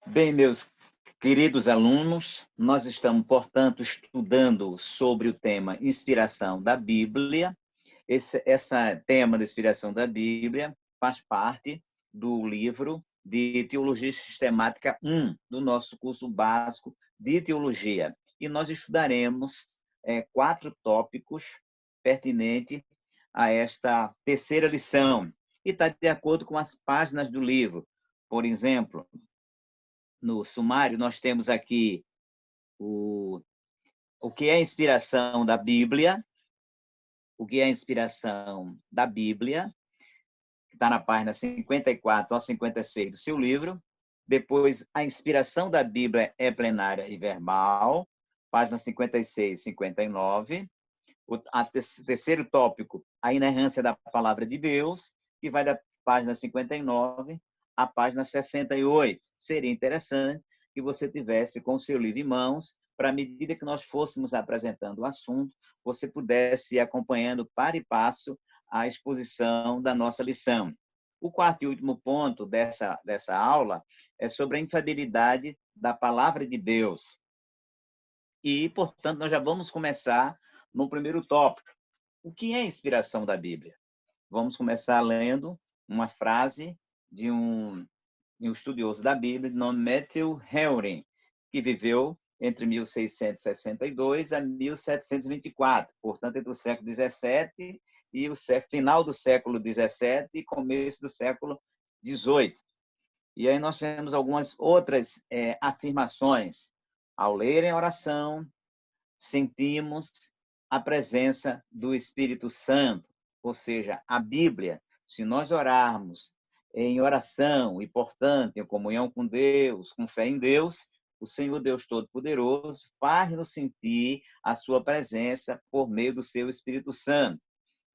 Bem, meus queridos alunos, nós estamos, portanto, estudando sobre o tema inspiração da Bíblia. Esse tema da inspiração da Bíblia faz parte do livro de Teologia Sistemática 1, do nosso curso básico de Teologia. E nós estudaremos 4 tópicos pertinentes a esta terceira lição. E está de acordo com as páginas do livro. Por exemplo, no sumário, nós temos aqui o, o que é a inspiração da Bíblia, o que é a inspiração da Bíblia, que está na página 54 a 56 do seu livro. Depois, a inspiração da Bíblia é plenária e verbal, página 56 e 59. O terceiro tópico, a inerrância da palavra de Deus, que vai da página 59 à página 68. Seria interessante que você tivesse com o seu livro em mãos, para à medida que nós fôssemos apresentando o assunto, você pudesse ir acompanhando para e passo a exposição da nossa lição. O quarto e último ponto dessa aula é sobre a infalibilidade da palavra de Deus. E, portanto, nós já vamos começar no primeiro tópico. O que é a inspiração da Bíblia? Vamos começar lendo uma frase de um estudioso da Bíblia, de nome Matthew Henry, que viveu entre 1662 a 1724, portanto, entre o século XVII e o final do século XVII e começo do século XVIII. E aí nós temos algumas outras afirmações. Ao ler em oração, sentimos a presença do Espírito Santo, ou seja, a Bíblia. Se nós orarmos em oração e, portanto, em comunhão com Deus, com fé em Deus, o Senhor Deus Todo-Poderoso faz-nos sentir a sua presença por meio do seu Espírito Santo.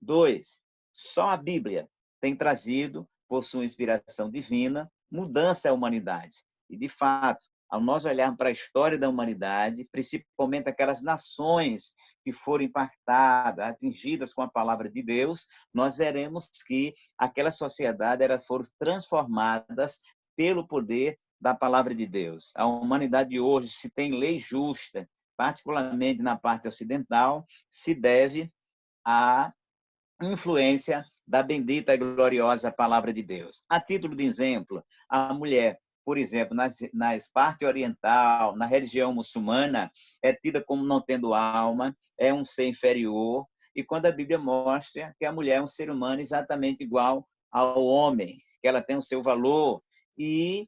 2. Só a Bíblia tem trazido, por sua inspiração divina, mudança à humanidade. E, de fato, ao nós olharmos para a história da humanidade, principalmente aquelas nações que foram impactadas, atingidas com a palavra de Deus, nós veremos que aquela sociedade foram transformadas pelo poder da palavra de Deus. A humanidade hoje, se tem lei justa, particularmente na parte ocidental, se deve à influência da bendita e gloriosa palavra de Deus. A título de exemplo, a mulher, por exemplo, nas parte oriental, na religião muçulmana, é tida como não tendo alma, é um ser inferior, e quando a Bíblia mostra que a mulher é um ser humano exatamente igual ao homem, que ela tem o seu valor, e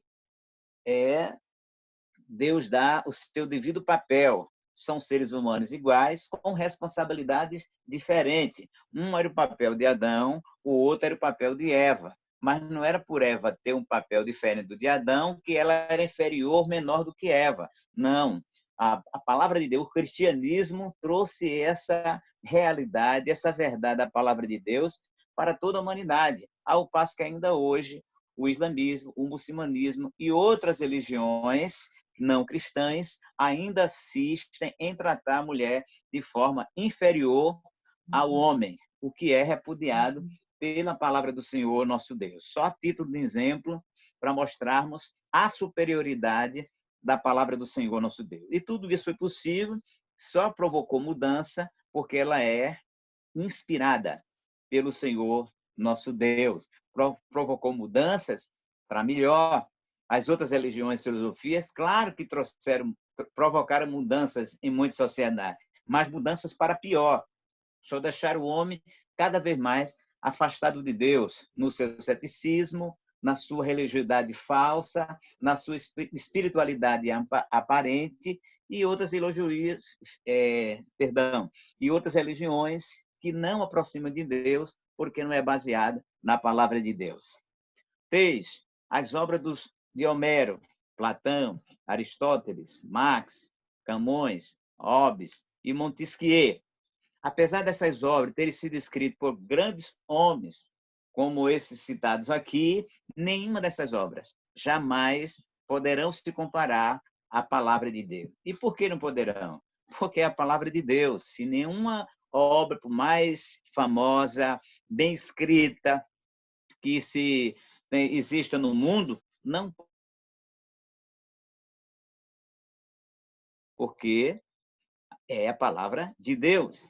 Deus dá o seu devido papel. São seres humanos iguais, com responsabilidades diferentes. Um era o papel de Adão, o outro era o papel de Eva. Mas não era por Eva ter um papel diferente do de Adão que ela era inferior, menor do que Eva. Não. A palavra de Deus, o cristianismo trouxe essa realidade, essa verdade da palavra de Deus para toda a humanidade. Ao passo que ainda hoje o islamismo, o muçulmanismo e outras religiões não cristãs ainda assistem em tratar a mulher de forma inferior ao homem, o que é repudiado pela palavra do Senhor nosso Deus. Só a título de exemplo para mostrarmos a superioridade da palavra do Senhor nosso Deus. E tudo isso foi possível, só provocou mudança porque ela é inspirada pelo Senhor nosso Deus. Provocou mudanças para melhor. As outras religiões e filosofias, claro que provocaram mudanças em muitas sociedades, mas mudanças para pior. Só deixar o homem cada vez mais afastado de Deus, no seu ceticismo, na sua religiosidade falsa, na sua espiritualidade aparente e outras e outras religiões que não aproximam de Deus porque não é baseada na palavra de Deus. 3. As obras de Homero, Platão, Aristóteles, Marx, Camões, Hobbes e Montesquieu. Apesar dessas obras terem sido escritas por grandes homens, como esses citados aqui, nenhuma dessas obras jamais poderão se comparar à palavra de Deus. E por que não poderão? Porque é a palavra de Deus. Se nenhuma obra, por mais famosa, bem escrita, que exista no mundo, não porque é a palavra de Deus.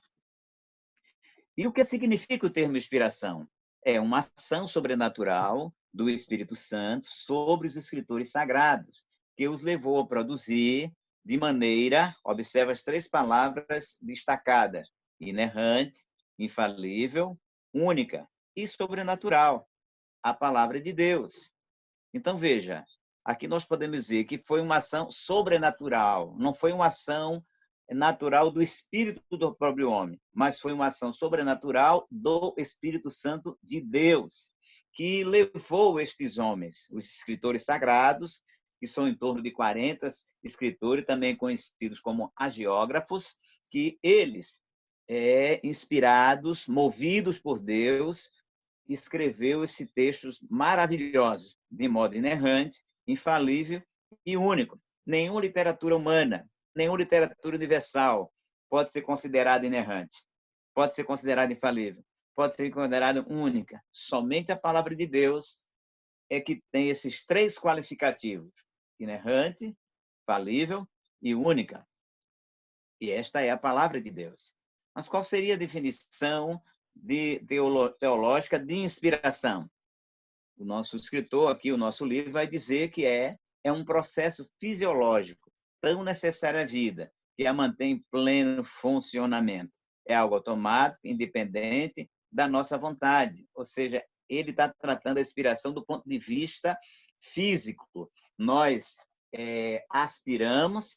E o que significa o termo inspiração? É uma ação sobrenatural do Espírito Santo sobre os escritores sagrados, que os levou a produzir de maneira, observa as 3 palavras destacadas: inerrante, infalível, única e sobrenatural, a palavra de Deus. Então, veja, aqui nós podemos dizer que foi uma ação sobrenatural, não foi uma ação natural do Espírito do próprio homem, mas foi uma ação sobrenatural do Espírito Santo de Deus, que levou estes homens, os escritores sagrados, que são em torno de 40 escritores, também conhecidos como agiógrafos, que eles, inspirados, movidos por Deus, escreveu esses textos maravilhosos, de modo inerrante, infalível e único. Nenhuma literatura humana, nenhuma literatura universal pode ser considerada inerrante, pode ser considerada infalível, pode ser considerada única. Somente a palavra de Deus é que tem esses 3 qualificativos: inerrante, falível e única. E esta é a palavra de Deus. Mas qual seria a definição teológica de inspiração? O nosso escritor aqui, o nosso livro, vai dizer que é um processo fisiológico tão necessário à vida, que a mantém em pleno funcionamento. É algo automático, independente da nossa vontade. Ou seja, ele está tratando a inspiração do ponto de vista físico. Nós aspiramos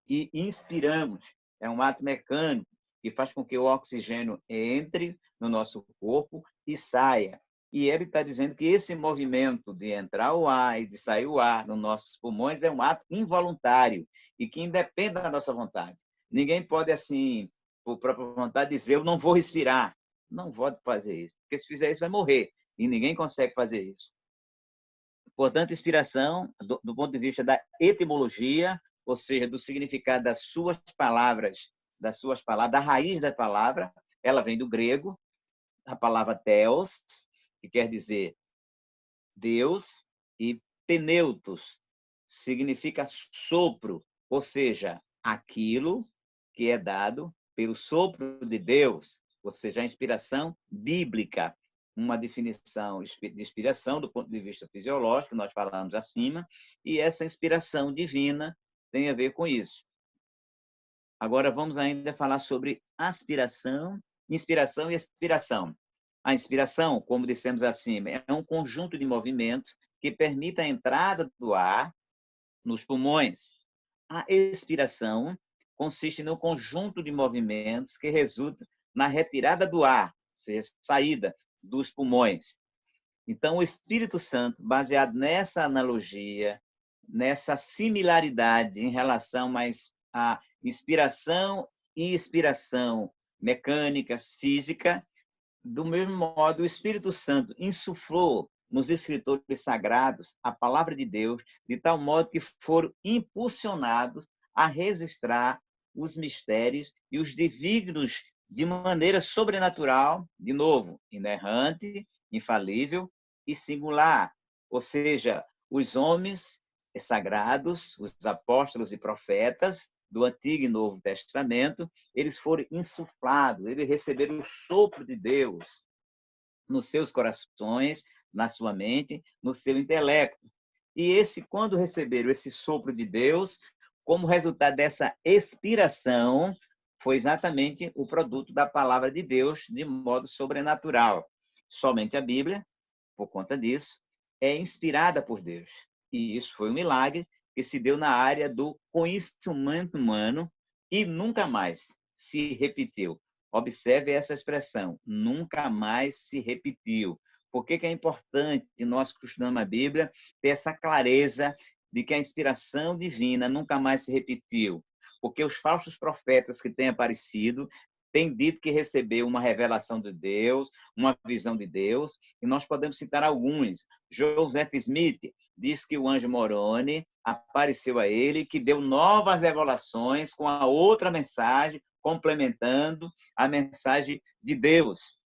e inspiramos. É um ato mecânico que faz com que o oxigênio entre no nosso corpo e saia. E ele está dizendo que esse movimento de entrar o ar e de sair o ar nos nossos pulmões é um ato involuntário e que independe da nossa vontade. Ninguém pode, assim, por própria vontade, dizer: eu não vou respirar. Não pode fazer isso, porque se fizer isso vai morrer. E ninguém consegue fazer isso. Portanto, inspiração, do ponto de vista da etimologia, ou seja, do significado das suas palavras, da raiz da palavra, ela vem do grego, a palavra theos, que quer dizer Deus, e pneutos, significa sopro, ou seja, aquilo que é dado pelo sopro de Deus, ou seja, a inspiração bíblica, uma definição de inspiração do ponto de vista fisiológico, nós falamos acima, e essa inspiração divina tem a ver com isso. Agora vamos ainda falar sobre aspiração, inspiração e expiração. A inspiração, como dissemos acima, é um conjunto de movimentos que permite a entrada do ar nos pulmões. A expiração consiste no conjunto de movimentos que resulta na retirada do ar, ou seja, saída dos pulmões. Então, o Espírito Santo, baseado nessa analogia, nessa similaridade em relação mais à inspiração e expiração mecânicas, física, do mesmo modo, o Espírito Santo insuflou nos escritores sagrados a palavra de Deus, de tal modo que foram impulsionados a registrar os mistérios e os desígnios de maneira sobrenatural, de novo, inerrante, infalível e singular. Ou seja, os homens sagrados, os apóstolos e profetas do Antigo e Novo Testamento, eles foram insuflados, eles receberam o sopro de Deus nos seus corações, na sua mente, no seu intelecto. E quando receberam esse sopro de Deus, como resultado dessa expiração, foi exatamente o produto da palavra de Deus de modo sobrenatural. Somente a Bíblia, por conta disso, é inspirada por Deus. E isso foi um milagre que se deu na área do conhecimento humano e nunca mais se repetiu. Observe essa expressão, nunca mais se repetiu. Por que é importante nós que estudamos a Bíblia ter essa clareza de que a inspiração divina nunca mais se repetiu? Porque os falsos profetas que têm aparecido têm dito que recebeu uma revelação de Deus, uma visão de Deus, e nós podemos citar alguns. Joseph Smith diz que o anjo Moroni apareceu a ele, que deu novas revelações com a outra mensagem, complementando a mensagem de Deus.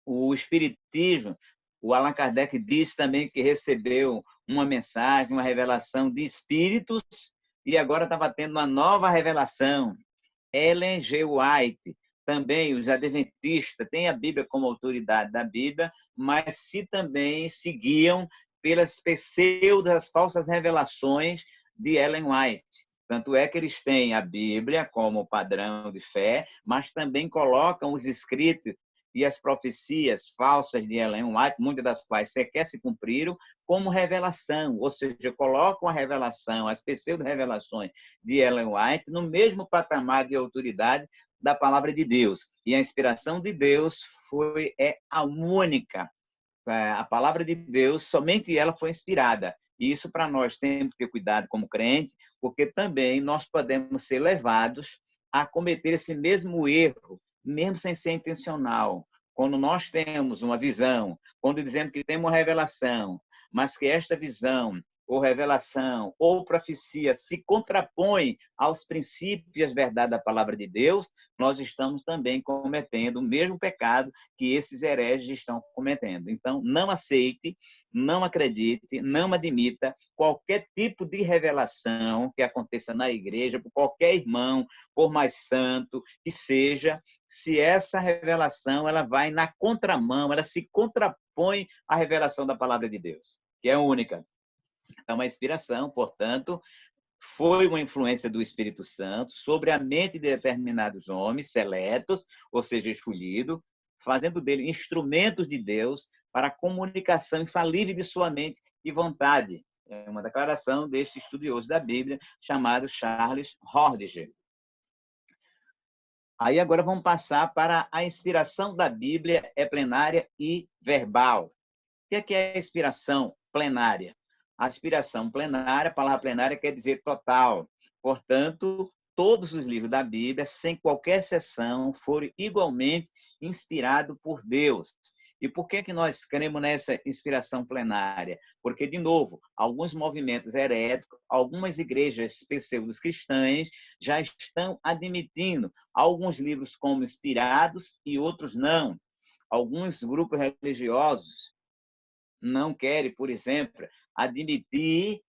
O Espiritismo, o Allan Kardec diz também que recebeu uma mensagem, uma revelação de espíritos e agora estava tendo uma nova revelação. Ellen G. White, também os adventistas têm a Bíblia como autoridade da Bíblia, mas se também seguiam pelas pseudas falsas revelações de Ellen White. Tanto é que eles têm a Bíblia como padrão de fé, mas também colocam os escritos e as profecias falsas de Ellen White, muitas das quais sequer se cumpriram, como revelação, ou seja, colocam a revelação, as pseudo-revelações de Ellen White no mesmo patamar de autoridade da palavra de Deus. E a inspiração de Deus é a única. A palavra de Deus, somente ela foi inspirada. E isso para nós temos que ter cuidado como crente, porque também nós podemos ser levados a cometer esse mesmo erro, mesmo sem ser intencional. Quando nós temos uma visão, quando dizemos que temos uma revelação, mas que esta visão ou revelação ou profecia se contrapõe aos princípios e às verdades da palavra de Deus, nós estamos também cometendo o mesmo pecado que esses hereges estão cometendo. Então, não aceite, não acredite, não admita qualquer tipo de revelação que aconteça na igreja, por qualquer irmão, por mais santo que seja, se essa revelação ela vai na contramão, ela se contrapõe à revelação da palavra de Deus, que é única. Então, a inspiração, portanto, foi uma influência do Espírito Santo sobre a mente de determinados homens seletos, ou seja, escolhidos, fazendo dele instrumentos de Deus para a comunicação infalível de sua mente e vontade. É uma declaração deste estudioso da Bíblia chamado Charles Hordiger. Aí agora vamos passar para a inspiração da Bíblia é plenária e verbal. O que é a inspiração plenária? A inspiração plenária, a palavra plenária quer dizer total. Portanto, todos os livros da Bíblia, sem qualquer exceção, foram igualmente inspirados por Deus. E por que nós cremos nessa inspiração plenária? Porque, de novo, alguns movimentos heréticos, algumas igrejas pseudos cristãs já estão admitindo alguns livros como inspirados e outros não. Alguns grupos religiosos não querem, por exemplo, admitir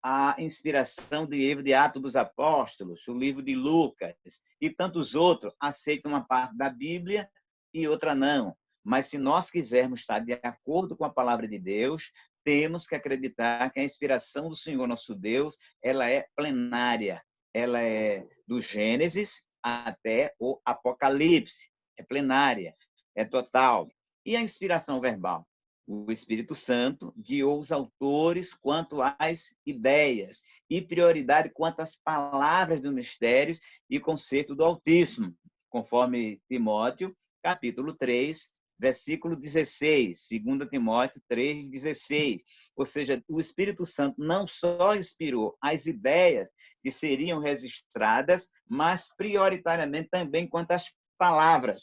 a inspiração de livro de Atos dos Apóstolos, o livro de Lucas e tantos outros aceitam uma parte da Bíblia e outra não. Mas se nós quisermos estar de acordo com a palavra de Deus, temos que acreditar que a inspiração do Senhor nosso Deus, ela é plenária. Ela é do Gênesis até o Apocalipse. É plenária, é total. E a inspiração verbal? O Espírito Santo guiou os autores quanto às ideias e prioridade quanto às palavras dos mistérios e conceito do Altíssimo, conforme Timóteo, capítulo 3, versículo 16, 2 Timóteo 3, 16. Ou seja, o Espírito Santo não só inspirou as ideias que seriam registradas, mas prioritariamente também quanto às palavras.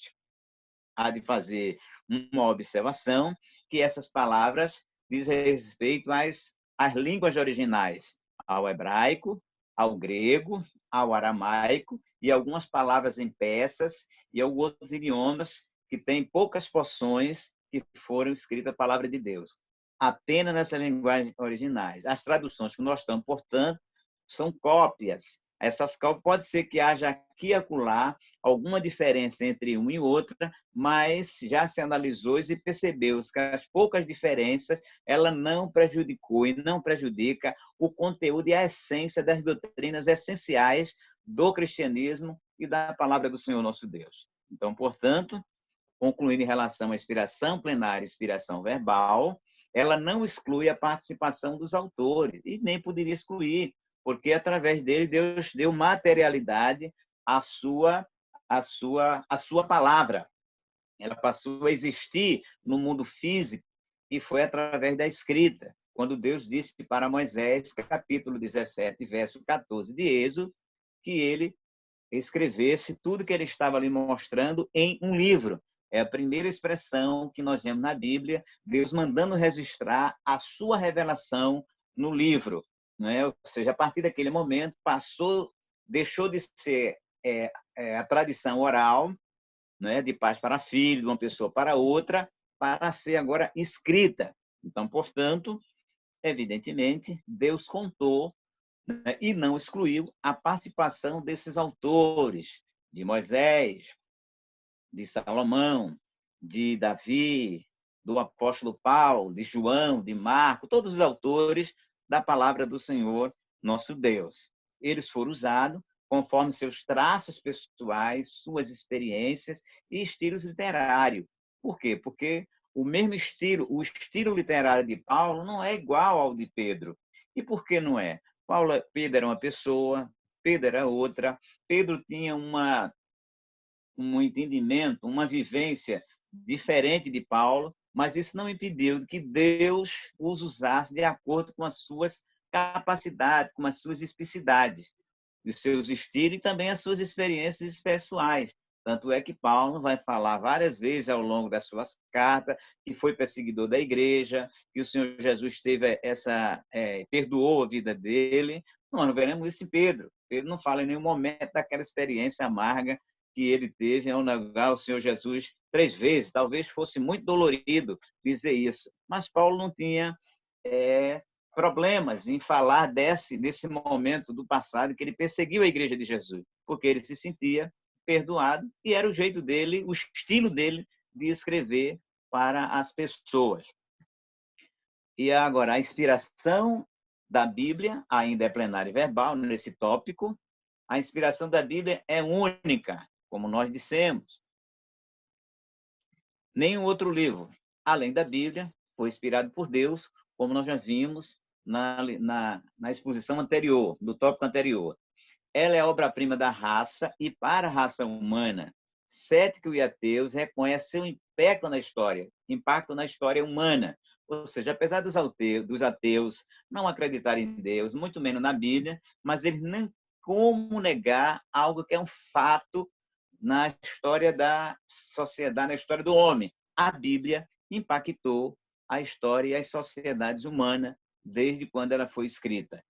Há de fazer uma observação que essas palavras dizem respeito às línguas originais, ao hebraico, ao grego, ao aramaico e algumas palavras em peças e alguns outros idiomas que têm poucas porções que foram escritas a palavra de Deus. Apenas nessas linguagens originais. As traduções que nós estamos, portanto, são cópias. Essas cópias pode ser que haja aqui e acolá alguma diferença entre uma e outra, mas já se analisou e percebeu que as poucas diferenças ela não prejudicou e não prejudica o conteúdo e a essência das doutrinas essenciais do cristianismo e da palavra do Senhor nosso Deus. Então, portanto, concluindo em relação à inspiração plenária e inspiração verbal, ela não exclui a participação dos autores e nem poderia excluir, porque através dele Deus deu materialidade à sua palavra. Ela passou a existir no mundo físico e foi através da escrita. Quando Deus disse para Moisés, capítulo 17, verso 14 de Êxodo, que ele escrevesse tudo que ele estava ali mostrando em um livro. É a primeira expressão que nós vemos na Bíblia, Deus mandando registrar a sua revelação no livro. Né? Ou seja, a partir daquele momento, deixou de ser a tradição oral, né, de pais para filho, de uma pessoa para outra, para ser agora escrita. Então, portanto, evidentemente, Deus contou né? E não excluiu a participação desses autores, de Moisés, de Salomão, de Davi, do apóstolo Paulo, de João, de Marco, todos os autores da palavra do Senhor, nosso Deus. Eles foram usados conforme seus traços pessoais, suas experiências e estilos literários. Por quê? Porque o mesmo estilo, o estilo literário de Paulo não é igual ao de Pedro. E por que não é? Pedro era uma pessoa, Pedro era outra. Pedro tinha um entendimento, uma vivência diferente de Paulo, mas isso não impediu que Deus os usasse de acordo com as suas capacidades, com as suas especificidades, os seus estilos e também as suas experiências pessoais. Tanto é que Paulo vai falar várias vezes ao longo das suas cartas que foi perseguidor da igreja, que o Senhor Jesus perdoou a vida dele. Nós não veremos isso em Pedro. Pedro não fala em nenhum momento daquela experiência amarga que ele teve ao negar o Senhor Jesus 3 vezes. Talvez fosse muito dolorido dizer isso, mas Paulo não tinha problemas em falar desse momento do passado que ele perseguiu a igreja de Jesus, porque ele se sentia perdoado e era o jeito dele, o estilo dele de escrever para as pessoas. E agora, a inspiração da Bíblia ainda é plenária e verbal nesse tópico. A inspiração da Bíblia é única, como nós dissemos. Nenhum outro livro, além da Bíblia, foi inspirado por Deus, como nós já vimos na exposição anterior, no tópico anterior. Ela é obra-prima da raça e para a raça humana. Cético e ateus reconhecem seu impacto na história humana. Ou seja, apesar dos ateus não acreditarem em Deus, muito menos na Bíblia, mas eles não como negar algo que é um fato na história da sociedade, na história do homem. A Bíblia impactou a história e as sociedades humanas desde quando ela foi escrita.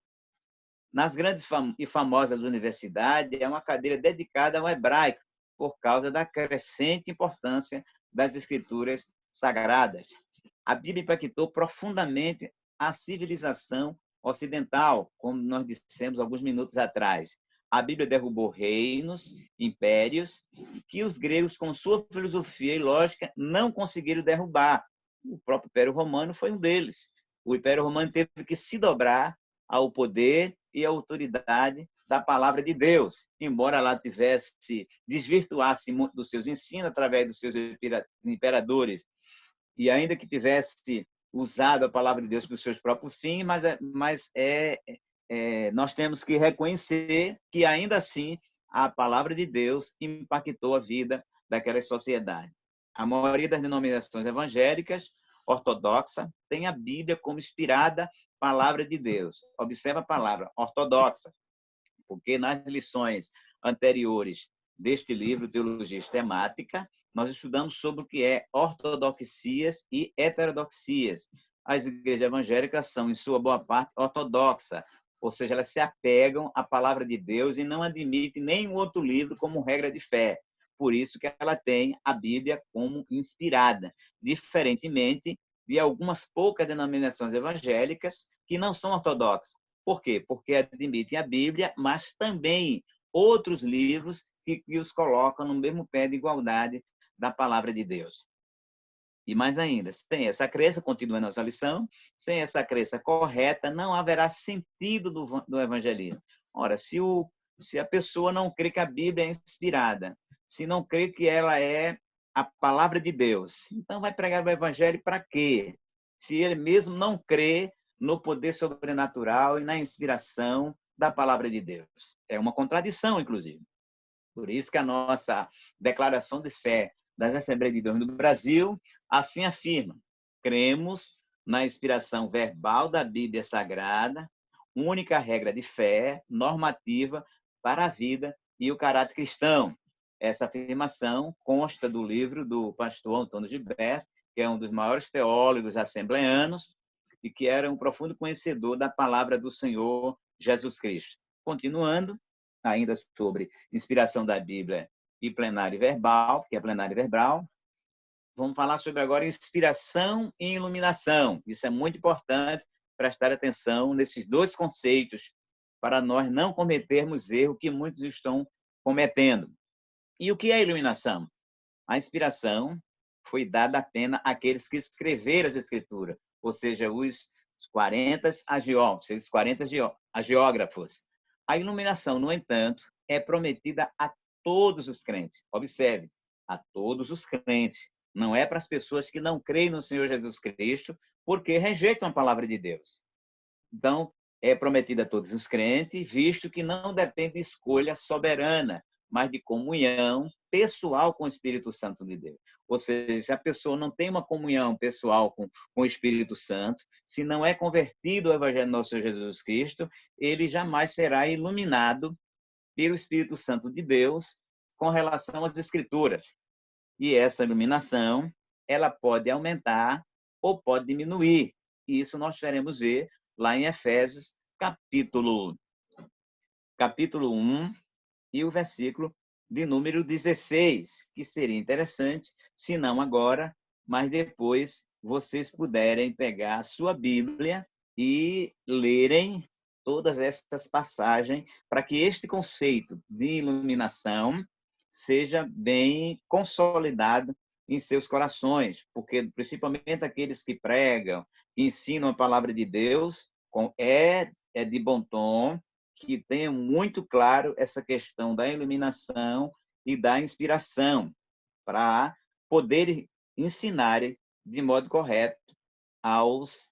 Nas grandes e famosas universidades, é uma cadeira dedicada ao hebraico, por causa da crescente importância das escrituras sagradas. A Bíblia impactou profundamente a civilização ocidental, como nós dissemos alguns minutos atrás. A Bíblia derrubou reinos, impérios, que os gregos, com sua filosofia e lógica, não conseguiram derrubar. O próprio Império Romano foi um deles. O Império Romano teve que se dobrar ao poder e à autoridade da palavra de Deus, embora lá desvirtuasse muito dos seus ensinos através dos seus imperadores, e ainda que tivesse usado a palavra de Deus para os seus próprios fins, mas nós temos que reconhecer que, ainda assim, a palavra de Deus impactou a vida daquela sociedade. A maioria das denominações evangélicas ortodoxa tem a Bíblia como inspirada palavra de Deus. Observa a palavra ortodoxa, porque nas lições anteriores deste livro, Teologia Sistemática, nós estudamos sobre o que é ortodoxias e heterodoxias. As igrejas evangélicas são, em sua boa parte, ortodoxas, ou seja, elas se apegam à palavra de Deus e não admitem nenhum outro livro como regra de fé. Por isso que ela tem a Bíblia como inspirada, diferentemente de algumas poucas denominações evangélicas que não são ortodoxas. Por quê? Porque admitem a Bíblia, mas também outros livros que os colocam no mesmo pé de igualdade da palavra de Deus. E mais ainda, sem essa crença, continua a nossa lição, sem essa crença correta, não haverá sentido do evangelismo. Ora, se a pessoa não crê que a Bíblia é inspirada, se não crê que ela é a palavra de Deus, então vai pregar o evangelho para quê? Se ele mesmo não crê no poder sobrenatural e na inspiração da palavra de Deus. É uma contradição, inclusive. Por isso que a nossa declaração de fé das Assembleias de Deus no Brasil assim afirma: cremos na inspiração verbal da Bíblia Sagrada, única regra de fé, normativa para a vida e o caráter cristão. Essa afirmação consta do livro do pastor Antônio Gilberto, que é um dos maiores teólogos assembleanos e que era um profundo conhecedor da palavra do Senhor Jesus Cristo. Continuando, ainda sobre inspiração da Bíblia e plenário verbal, que é plenário verbal, vamos falar sobre agora inspiração e iluminação. Isso é muito importante prestar atenção nesses dois conceitos para nós não cometermos erro que muitos estão cometendo. E o que é a iluminação? A inspiração foi dada apenas àqueles que escreveram as Escrituras, ou seja, os 40 agiógrafos. A iluminação, no entanto, é prometida a todos os crentes. Observe, a todos os crentes. Não é para as pessoas que não creem no Senhor Jesus Cristo, porque rejeitam a palavra de Deus. Então, é prometida a todos os crentes, visto que não depende de escolha soberana, mas de comunhão pessoal com o Espírito Santo de Deus. Ou seja, se a pessoa não tem uma comunhão pessoal com o Espírito Santo, se não é convertido ao Evangelho do nosso Senhor Jesus Cristo, ele jamais será iluminado pelo Espírito Santo de Deus com relação às Escrituras. E essa iluminação, ela pode aumentar ou pode diminuir. E isso nós teremos ver lá em Efésios, capítulo 1, e o versículo de número 16, que seria interessante, se não agora, mas depois vocês puderem pegar a sua Bíblia e lerem todas essas passagens, para que este conceito de iluminação seja bem consolidado em seus corações, porque principalmente aqueles que pregam, que ensinam a palavra de Deus, é de bom tom, que tenham muito claro essa questão da iluminação e da inspiração, para poder ensinar de modo correto aos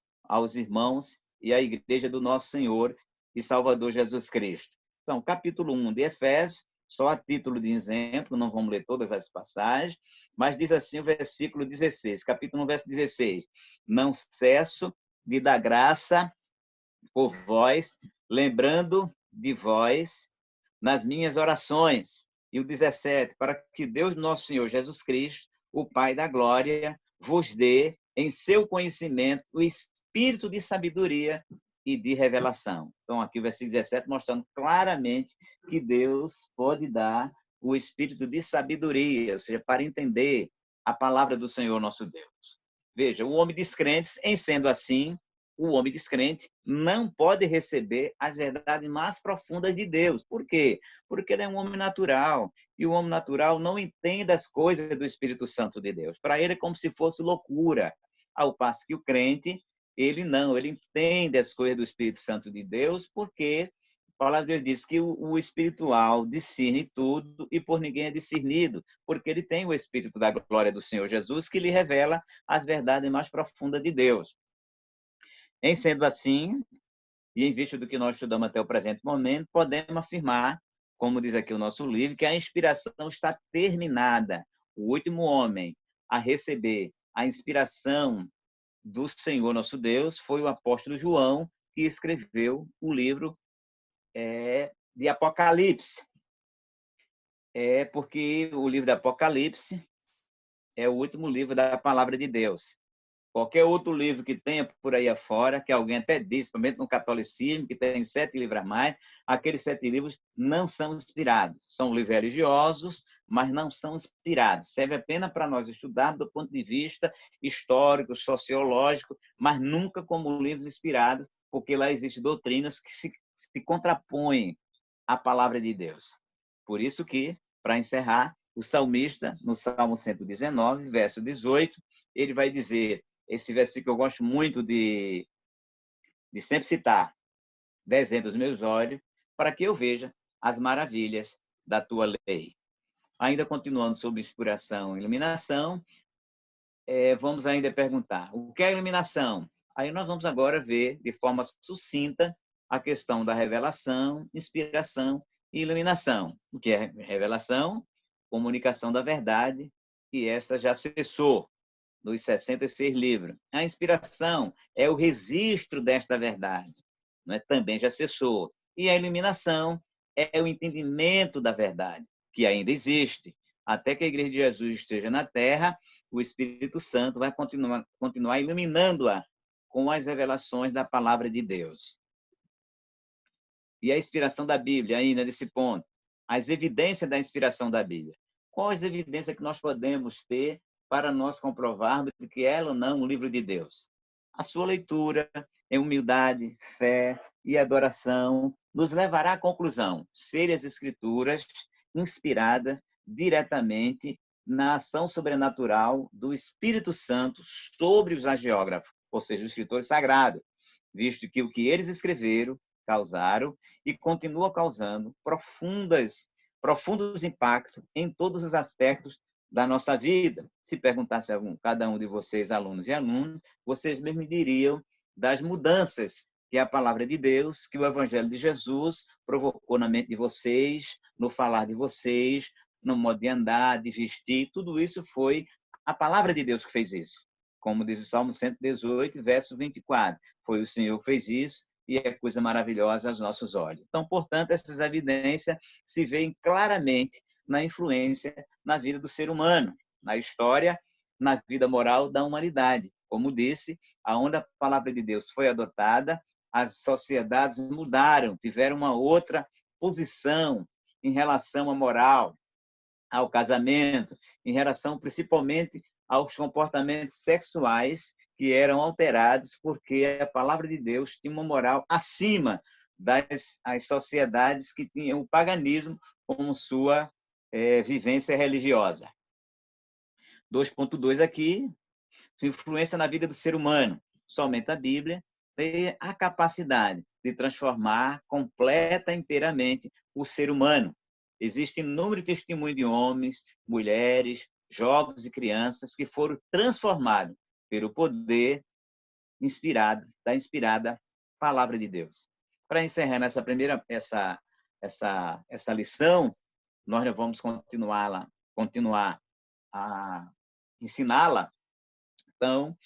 irmãos e à igreja do nosso Senhor e Salvador Jesus Cristo. Então, capítulo 1 de Efésios, só a título de exemplo, não vamos ler todas as passagens, mas diz assim o versículo 16, capítulo 1, verso 16: não cesso de dar graça por vós, lembrando de vós nas minhas orações. E o 17, para que Deus nosso Senhor Jesus Cristo, o Pai da glória, vos dê em seu conhecimento o espírito de sabedoria e de revelação. Então, aqui o versículo 17 mostrando claramente que Deus pode dar o espírito de sabedoria, ou seja, para entender a palavra do Senhor nosso Deus. Veja, o homem descrente, em sendo assim, o homem descrente não pode receber as verdades mais profundas de Deus. Por quê? Porque ele é um homem natural, e o homem natural não entende as coisas do Espírito Santo de Deus. Para ele é como se fosse loucura, ao passo que o crente, ele não, ele entende as coisas do Espírito Santo de Deus, porque a palavra de Deus diz que o espiritual discerne tudo e por ninguém é discernido, porque ele tem o Espírito da glória do Senhor Jesus, que lhe revela as verdades mais profundas de Deus. Em sendo assim, e em vista do que nós estudamos até o presente momento, podemos afirmar, como diz aqui o nosso livro, que a inspiração está terminada. O último homem a receber a inspiração do Senhor nosso Deus foi o apóstolo João, que escreveu o livro de Apocalipse. Porque o livro de Apocalipse é o último livro da palavra de Deus. Qualquer outro livro que tenha por aí afora, que alguém até diz, principalmente no catolicismo, que tem 7 livros a mais, aqueles 7 livros não são inspirados. São livros religiosos, mas não são inspirados. Serve apenas para nós estudarmos do ponto de vista histórico, sociológico, mas nunca como livros inspirados, porque lá existem doutrinas que se contrapõem à palavra de Deus. Por isso que, para encerrar, o salmista, no Salmo 119, verso 18, ele vai dizer, esse versículo eu gosto muito de sempre citar: desenha os meus olhos para que eu veja as maravilhas da tua lei. Ainda continuando sobre inspiração e iluminação, vamos ainda perguntar, o que é iluminação? Aí nós vamos agora ver de forma sucinta a questão da revelação, inspiração e iluminação. O que é revelação? Comunicação da verdade, e esta já cessou nos 66 livros. A inspiração é o registro desta verdade, né? Também já cessou. E a iluminação é o entendimento da verdade, que ainda existe. Até que a Igreja de Jesus esteja na Terra, o Espírito Santo vai continuar iluminando-a com as revelações da palavra de Deus. E a inspiração da Bíblia, ainda nesse ponto, as evidências da inspiração da Bíblia. Quais evidências que nós podemos ter para nós comprovarmos que ela ou não é um livro de Deus? A sua leitura em humildade, fé, e adoração nos levará à conclusão: ser as Escrituras inspiradas diretamente na ação sobrenatural do Espírito Santo sobre os agiógrafos, ou seja, os escritores sagrados, visto que o que eles escreveram, causaram e continuam causando profundos impactos em todos os aspectos da nossa vida. Se perguntasse a cada um de vocês, alunos e alunas, vocês mesmos diriam das mudanças que a palavra de Deus, que o Evangelho de Jesus provocou na mente de vocês, no falar de vocês, no modo de andar, de vestir, tudo isso foi a palavra de Deus que fez isso. Como diz o Salmo 118, verso 24. Foi o Senhor que fez isso e é coisa maravilhosa aos nossos olhos. Então, portanto, essas evidências se veem claramente na influência na vida do ser humano, na história, na vida moral da humanidade. Como disse, aonde a palavra de Deus foi adotada, as sociedades mudaram, tiveram uma outra posição em relação à moral, ao casamento, em relação principalmente aos comportamentos sexuais que eram alterados porque a palavra de Deus tinha uma moral acima das sociedades que tinham o paganismo como sua vivência religiosa. 2.2 aqui, sua influência na vida do ser humano. Somente a Bíblia tem a capacidade de transformar completa e inteiramente o ser humano. Existe inúmero de testemunhos de homens, mulheres, jovens e crianças que foram transformados pelo poder da inspirada palavra de Deus. Para encerrar essa lição, nós vamos continuar a ensiná-la. Então,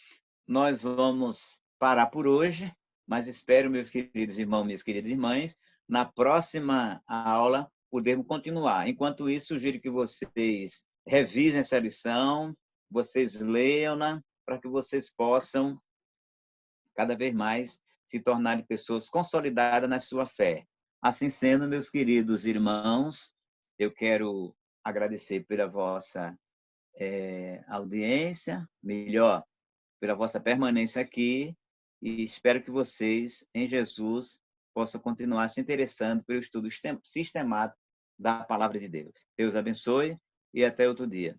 nós vamos parar por hoje, mas espero, meus queridos irmãos, minhas queridas irmãs, na próxima aula podermos continuar. Enquanto isso, sugiro que vocês revisem essa lição, vocês leiam-na, para que vocês possam, cada vez mais, se tornarem pessoas consolidadas na sua fé. Assim sendo, meus queridos irmãos, eu quero agradecer pela vossa audiência, melhor, pela vossa permanência aqui, e espero que vocês, em Jesus, possam continuar se interessando pelo estudo sistemático da palavra de Deus. Deus abençoe e até outro dia.